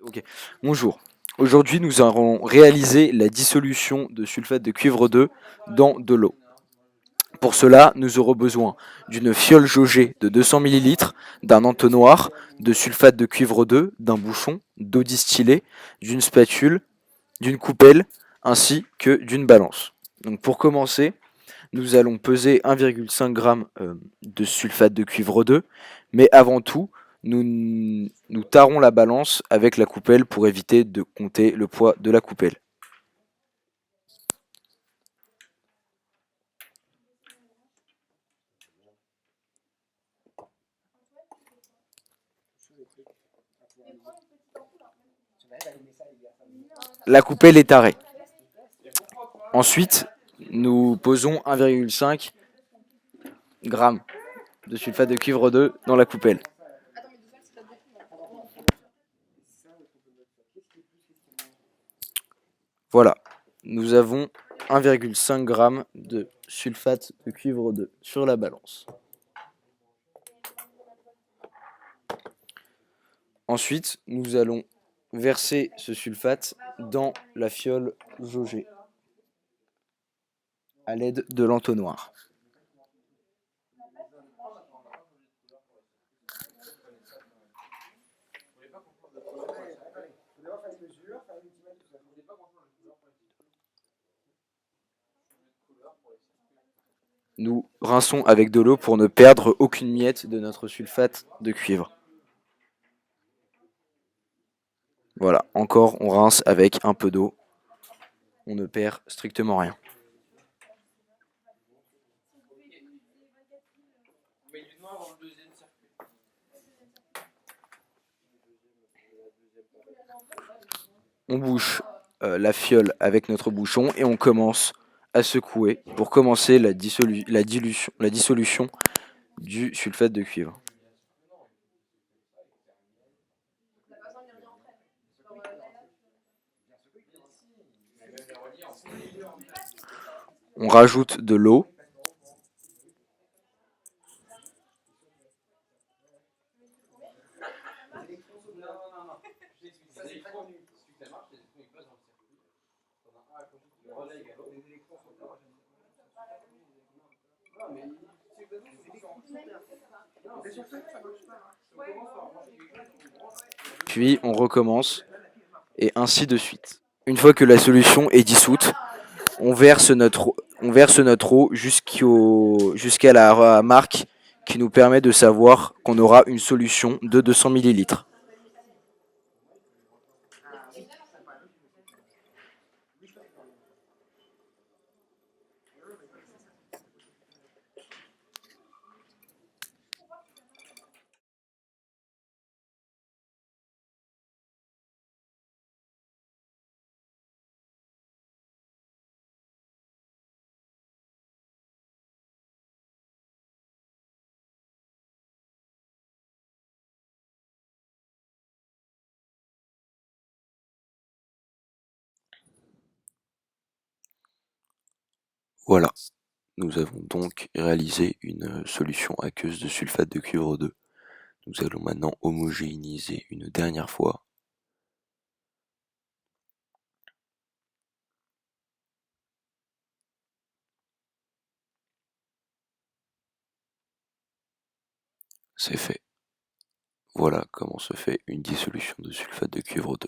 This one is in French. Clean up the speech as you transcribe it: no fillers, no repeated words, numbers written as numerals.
Ok, bonjour. Aujourd'hui, nous allons réaliser la dissolution de sulfate de cuivre 2 dans de l'eau. Pour cela, nous aurons besoin d'une fiole jaugée de 200 ml, d'un entonnoir, de sulfate de cuivre 2, d'un bouchon, d'eau distillée, d'une spatule, d'une coupelle, ainsi que d'une balance. Donc pour commencer, nous allons peser 1,5 g de sulfate de cuivre 2, mais avant tout, nous tarons la balance avec la coupelle pour éviter de compter le poids de la coupelle. La coupelle est tarée. Ensuite, nous posons 1,5 g de sulfate de cuivre 2 dans la coupelle. Voilà, nous avons 1,5 g de sulfate de cuivre 2 sur la balance. Ensuite, nous allons verser ce sulfate dans la fiole jaugée à l'aide de l'entonnoir. Nous rinçons avec de l'eau pour ne perdre aucune miette de notre sulfate de cuivre. Voilà, encore on rince avec un peu d'eau. On ne perd strictement rien. On bouche la fiole avec notre bouchon et on commence à secouer pour commencer la dissolution du sulfate de cuivre. On rajoute de l'eau. Puis on recommence et ainsi de suite. Une fois que la solution est dissoute, on verse notre eau jusqu'à la marque qui nous permet de savoir qu'on aura une solution de 200 ml. Voilà, nous avons donc réalisé une solution aqueuse de sulfate de cuivre 2. Nous allons maintenant homogénéiser une dernière fois. C'est fait. Voilà comment se fait une dissolution de sulfate de cuivre 2.